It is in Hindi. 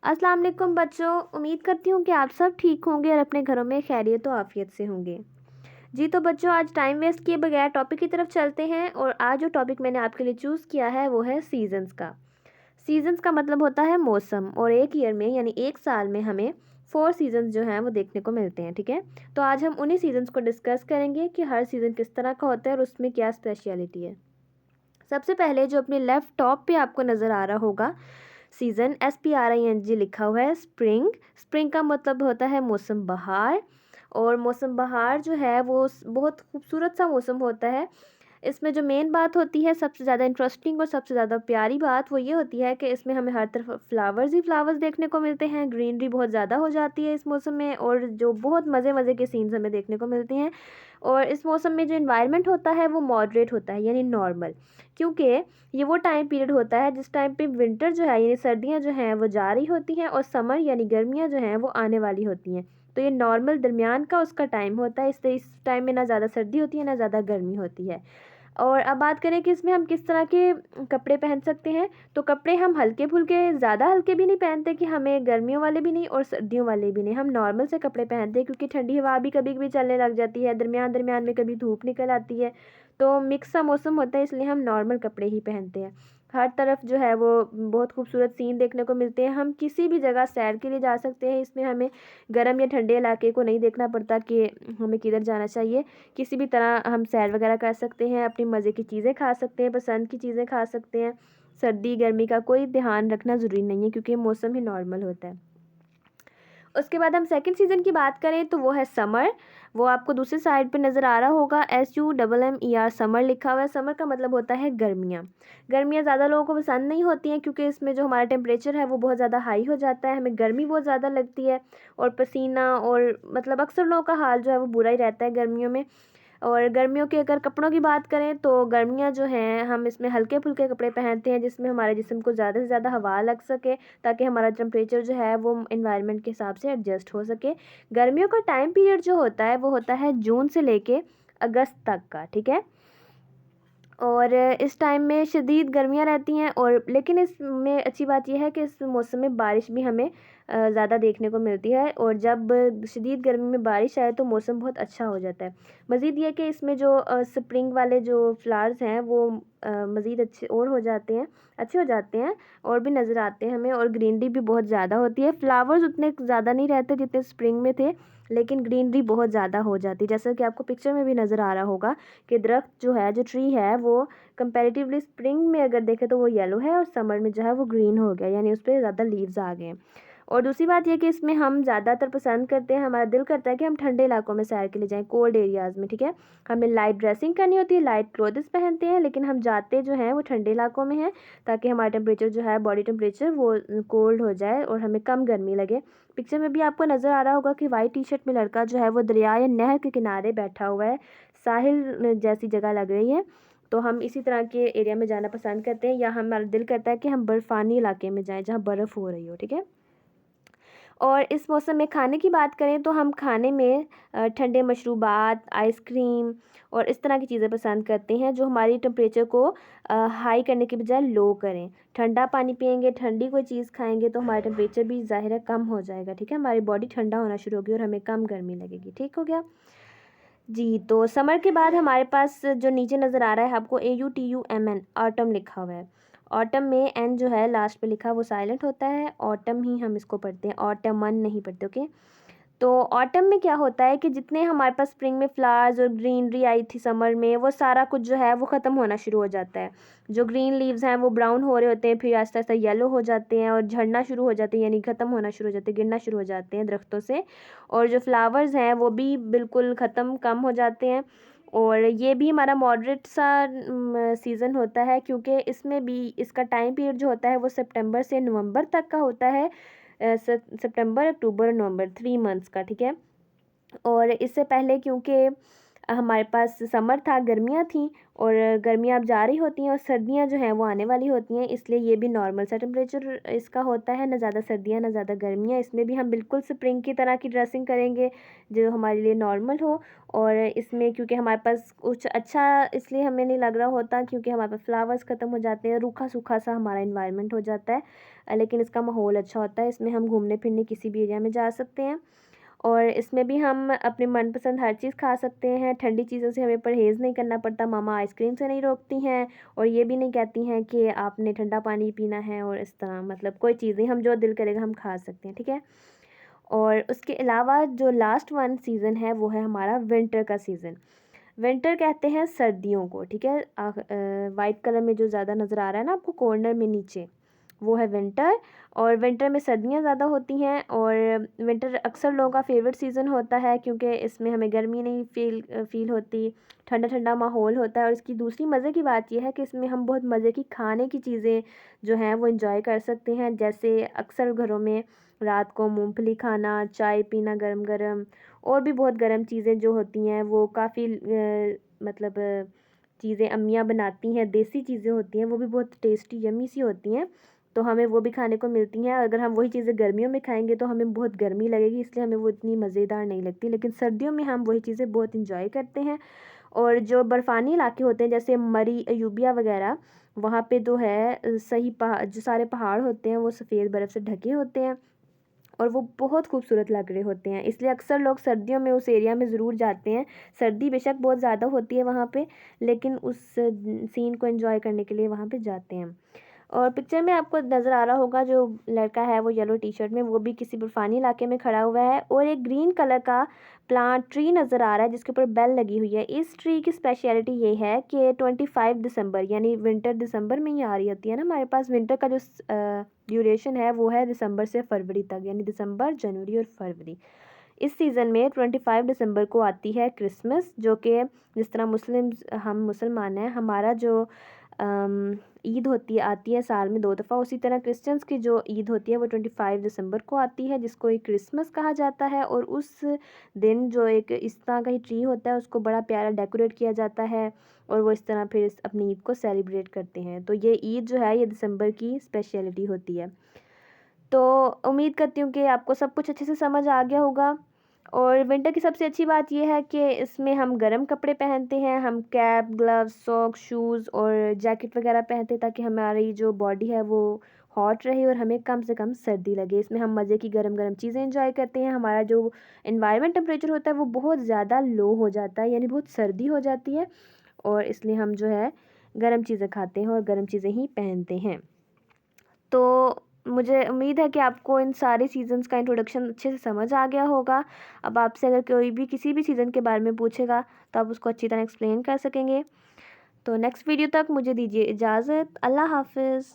अस्सलाम वालेकुम बच्चों। उम्मीद करती हूँ कि आप सब ठीक होंगे और अपने घरों में खैरियत और आफियत से होंगे। जी तो बच्चों, आज टाइम वेस्ट किए बगैर टॉपिक की तरफ चलते हैं और आज जो टॉपिक मैंने आपके लिए चूज़ किया है वो है सीजन्स का। सीजन्स का मतलब होता है मौसम, और एक ईयर में यानी एक साल में हमें 4 सीजन्स जो हैं वो देखने को मिलते हैं। ठीक है, तो आज हम उन्हीं सीजन्स को डिस्कस करेंगे कि हर सीज़न किस तरह का होता है और उसमें क्या स्पेशलिटी है। सबसे पहले जो अपने लेफ़्ट टॉप पे आपको नज़र आ रहा होगा सीज़न, SPRING लिखा हुआ है, स्प्रिंग। स्प्रिंग का मतलब होता है मौसम बहार। और मौसम बहार जो है वो बहुत खूबसूरत सा मौसम होता है। इसमें जो मेन बात होती है, सबसे ज़्यादा इंटरेस्टिंग और सबसे ज़्यादा प्यारी बात वो ये होती है कि इसमें हमें हर तरफ फ्लावर्स ही फ्लावर्स देखने को मिलते हैं। ग्रीनरी बहुत ज़्यादा हो जाती है इस मौसम में, और जो बहुत मज़े मज़े के सीन्स हमें देखने को मिलते हैं। और इस मौसम में जो इन्वायरमेंट होता है वो मॉडरेट होता है, यानी नॉर्मल, क्योंकि ये वो टाइम पीरियड होता है जिस टाइम पे विंटर जो है यानी सर्दियाँ जो हैं वो जा रही होती हैं और समर यानी गर्मियाँ जो हैं वो आने वाली होती हैं। तो ये नॉर्मल दरमियान का उसका टाइम होता है, इसलिए इस टाइम में ना ज़्यादा सर्दी होती है ना ज़्यादा गर्मी होती है। और अब बात करें कि इसमें हम किस तरह के कपड़े पहन सकते हैं, तो कपड़े हम हल्के फुल्के, ज़्यादा हल्के भी नहीं पहनते कि हमें गर्मियों वाले भी नहीं और सर्दियों वाले भी नहीं, हम नॉर्मल से कपड़े पहनते हैं, क्योंकि ठंडी हवा भी कभी कभी चलने लग जाती है, दरमियान दरमियान में कभी धूप निकल आती है। तो मिक्स सा मौसम होता है, इसलिए हम नॉर्मल कपड़े ही पहनते हैं। हर तरफ जो है वो बहुत खूबसूरत सीन देखने को मिलते हैं। हम किसी भी जगह सैर के लिए जा सकते हैं, इसमें हमें गर्म या ठंडे इलाके को नहीं देखना पड़ता कि हमें किधर जाना चाहिए। किसी भी तरह हम सैर वगैरह कर सकते हैं, अपनी मज़े की चीज़ें खा सकते हैं, पसंद की चीज़ें खा सकते हैं। सर्दी गर्मी का कोई ध्यान रखना ज़रूरी नहीं है, क्योंकि मौसम ही नॉर्मल होता है। उसके बाद हम सेकंड सीज़न की बात करें तो वो है समर। वो आपको दूसरी साइड पे नज़र आ रहा होगा, SUMMER, समर लिखा हुआ है। समर का मतलब होता है गर्मियाँ। गर्मियाँ ज़्यादा लोगों को पसंद नहीं होती हैं, क्योंकि इसमें जो हमारा टेम्परेचर है वो बहुत ज़्यादा हाई हो जाता है, हमें गर्मी बहुत ज़्यादा लगती है और पसीना, और मतलब अक्सर लोगों का हाल जो है वो बुरा ही रहता है गर्मियों में। और गर्मियों के अगर कपड़ों की बात करें तो गर्मियाँ जो हैं हम इसमें हल्के फुल्के कपड़े पहनते हैं, जिसमें हमारे जिस्म को ज़्यादा से ज़्यादा हवा लग सके, ताकि हमारा टेम्परेचर जो है वो एनवायरनमेंट के हिसाब से एडजस्ट हो सके। गर्मियों का टाइम पीरियड जो होता है वो होता है जून से लेके अगस्त तक का। ठीक है, और इस टाइम में शदीद गर्मियाँ रहती हैं, और लेकिन इसमें अच्छी बात यह है कि इस मौसम में बारिश भी हमें ज़्यादा देखने को मिलती है, और जब शदीद गर्मी में बारिश आए तो मौसम बहुत अच्छा हो जाता है। मज़ीद ये कि इसमें जो स्प्रिंग वाले जो फ्लावर्स हैं वो मज़ीद अच्छे और हो जाते हैं, अच्छे हो जाते हैं और भी नज़र आते हैं हमें, और ग्रीनरी भी बहुत ज़्यादा होती है। फ्लावर्स उतने ज़्यादा नहीं रहते जितने स्प्रिंग में थे, लेकिन ग्रीनरी बहुत ज़्यादा हो जाती है, जैसा कि आपको पिक्चर में भी नज़र आ रहा होगा कि दरख्त जो है, जो ट्री है, वो कंपैरेटिवली स्प्रिंग में अगर देखें तो वो येलो है और समर में जो है वो ग्रीन हो गया, यानी उस पर ज़्यादा लीव्स आ गए हैं। और दूसरी बात यह कि इसमें हम ज़्यादातर पसंद करते हैं, हमारा दिल करता है कि हम ठंडे इलाकों में सैर के लिए जाएं, कोल्ड एरियाज़ में। ठीक है, हमें लाइट ड्रेसिंग करनी होती है, लाइट क्लोथ्स पहनते हैं, लेकिन हम जाते जो हैं वो ठंडे इलाकों में हैं, ताकि हमारा टेम्परेचर जो है, बॉडी टेम्परेचर, वो कोल्ड हो जाए और हमें कम गर्मी लगे। पिक्चर में भी आपको नज़र आ रहा होगा कि वाइट टी शर्ट में लड़का जो है वो दरिया या नहर के किनारे बैठा हुआ है, साहिल जैसी जगह लग रही है। तो हम इसी तरह के एरिया में जाना पसंद करते हैं, या हमारा दिल करता है कि हम बर्फ़ानी इलाके में जाएं जहाँ बर्फ़ हो रही हो। ठीक है, और इस मौसम में खाने की बात करें तो हम खाने में ठंडे मशरूबात, आइसक्रीम और इस तरह की चीज़ें पसंद करते हैं, जो हमारी टेम्परेचर को हाई करने के बजाय लो करें। ठंडा पानी पिएंगे, ठंडी कोई चीज़ खाएंगे तो हमारा टेम्परेचर भी ज़ाहिर है कम हो जाएगा। ठीक है, हमारी बॉडी ठंडा होना शुरू होगी और हमें कम गर्मी लगेगी। ठीक हो गया जी। तो समर के बाद हमारे पास जो नीचे नज़र आ रहा है आपको, AUTUMN, ऑटम लिखा हुआ है। ऑटम में एन जो है लास्ट पे लिखा वो साइलेंट होता है, ऑटम ही हम इसको पढ़ते हैं, ऑटमन नहीं पढ़ते। ओके, तो ऑटम में क्या होता है कि जितने हमारे पास स्प्रिंग में फ्लावर्स और ग्रीनरी आई थी समर में, वो सारा कुछ जो है वो ख़त्म होना शुरू हो जाता है। जो ग्रीन लीव्स हैं वो ब्राउन हो रहे होते हैं, फिर आहिस्ता आहिस्ता येलो हो जाते हैं और झड़ना शुरू हो जाते हैं, यानी ख़त्म होना शुरू हो जाते हैं, गिरना शुरू हो जाते हैं दरख्तों से। और जो फ्लावर्स हैं वो भी बिल्कुल ख़त्म, कम हो जाते हैं। और ये भी हमारा मॉडरेट सा सीज़न होता है, क्योंकि इसमें भी इसका टाइम पीरियड जो होता है वो सितंबर से नवंबर तक का होता है। सितंबर, अक्टूबर, नवंबर, 3 मंथ्स का। ठीक है, और इससे पहले क्योंकि हमारे पास समर था, गर्मियाँ थीं और गर्मियाँ अब जा रही होती हैं और सर्दियाँ जो हैं वो आने वाली होती हैं, इसलिए ये भी नॉर्मल सा टेम्परेचर इसका होता है, ना ज़्यादा सर्दियाँ ना ज़्यादा गर्मियाँ। इसमें भी हम बिल्कुल स्प्रिंग की तरह की ड्रेसिंग करेंगे जो हमारे लिए नॉर्मल हो। और इसमें क्योंकि हमारे पास कुछ अच्छा इसलिए हमें नहीं लग रहा होता क्योंकि हमारे पास फ्लावर्स ख़त्म हो जाते हैं, रूखा सूखा सा हमारा इन्वायरमेंट हो जाता है, लेकिन इसका माहौल अच्छा होता है। इसमें हम घूमने फिरने किसी भी एरिया में जा सकते हैं और इसमें भी हम अपने मनपसंद हर चीज़ खा सकते हैं। ठंडी चीज़ों से हमें परहेज़ नहीं करना पड़ता, मामा आइसक्रीम से नहीं रोकती हैं और ये भी नहीं कहती हैं कि आपने ठंडा पानी पीना है और इस तरह, मतलब कोई चीज़ नहीं, हम जो दिल करेगा हम खा सकते हैं, ठीक है। और उसके अलावा जो लास्ट वन सीज़न है वो है हमारा विंटर का सीज़न। विंटर कहते हैं सर्दियों को, ठीक है। वाइट कलर में जो ज़्यादा नज़र आ रहा है ना आपको कॉर्नर में नीचे, वो है विंटर। और विंटर में सर्दियाँ ज़्यादा होती हैं और विंटर अक्सर लोगों का फेवरेट सीज़न होता है क्योंकि इसमें हमें गर्मी नहीं फ़ील होती, ठंडा ठंडा माहौल होता है। और इसकी दूसरी मज़े की बात यह है कि इसमें हम बहुत मज़े की खाने की चीज़ें जो हैं वो इंजॉय कर सकते हैं। जैसे अक्सर घरों में रात को मूंगफली खाना, चाय पीना गरम गरम, और भी बहुत गर्म चीज़ें जो होती हैं वो काफ़ी मतलब चीज़ें अम्मियाँ बनाती हैं, देसी चीज़ें होती हैं, वो भी बहुत टेस्टी यम्मी सी होती हैं, तो हमें वो भी खाने को मिलती हैं। अगर हम वही चीज़ें गर्मियों में खाएंगे तो हमें बहुत गर्मी लगेगी, इसलिए हमें वो इतनी मज़ेदार नहीं लगती, लेकिन सर्दियों में हम वही चीज़ें बहुत इंजॉय करते हैं। और जो बर्फ़ानी इलाके होते हैं जैसे मरी अयूबिया वगैरह, वहाँ पे जो है सही पहाड़, जो सारे पहाड़ होते हैं वो सफ़ेद बर्फ़ से ढके होते हैं और वो बहुत खूबसूरत लग रहे होते हैं, इसलिए अक्सर लोग सर्दियों में उस एरिया में ज़रूर जाते हैं। सर्दी बेशक बहुत ज़्यादा होती है वहाँ पे, लेकिन उस सीन को एंजॉय करने के लिए वहाँ पे जाते हैं। और पिक्चर में आपको नज़र आ रहा होगा जो लड़का है वो येलो टी शर्ट में, वो भी किसी बर्फ़ानी इलाके में खड़ा हुआ है और एक ग्रीन कलर का प्लांट ट्री नज़र आ रहा है जिसके ऊपर बेल लगी हुई है। इस ट्री की स्पेशलिटी ये है कि 25 दिसंबर यानी विंटर दिसंबर में ही आ रही होती है ना, हमारे पास विंटर का जो ड्यूरेशन है वो है दिसंबर से फरवरी तक, यानी दिसंबर, जनवरी और फरवरी। इस सीज़न में 25 दिसंबर को आती है क्रिसमस, जो कि जिस तरह हम मुसलमान हैं, हमारा जो ईद होती है आती है साल में 2 दफ़ा, उसी तरह क्रिश्चियंस की जो ईद होती है वो 25 दिसंबर को आती है, जिसको एक क्रिसमस कहा जाता है। और उस दिन जो एक इस तरह का ही ट्री होता है उसको बड़ा प्यारा डेकोरेट किया जाता है और वो इस तरह फिर अपनी ईद को सेलिब्रेट करते हैं। तो ये ईद जो है ये दिसंबर की स्पेशलिटी होती है। तो उम्मीद करती हूँ कि आपको सब कुछ अच्छे से समझ आ गया होगा। और विंटर की सबसे अच्छी बात यह है कि इसमें हम गर्म कपड़े पहनते हैं, हम कैप, ग्लव्स, सॉक्स, शूज़ और जैकेट वगैरह पहनते हैं ताकि हमारी जो बॉडी है वो हॉट रहे और हमें कम से कम सर्दी लगे। इसमें हम मज़े की गरम गरम चीज़ें एंजॉय करते हैं। हमारा जो इन्वायरमेंट टेम्परेचर होता है वो बहुत ज़्यादा लो हो जाता है, यानी बहुत सर्दी हो जाती है, और इसलिए हम जो है गर्म चीज़ें खाते हैं और गर्म चीज़ें ही पहनते हैं। तो मुझे उम्मीद है कि आपको इन सारे सीज़न्स का इंट्रोडक्शन अच्छे से समझ आ गया होगा। अब आपसे अगर कोई भी किसी भी सीज़न के बारे में पूछेगा तो आप उसको अच्छी तरह एक्सप्लेन कर सकेंगे। तो नेक्स्ट वीडियो तक मुझे दीजिए इजाज़त। अल्लाह हाफ़िज़।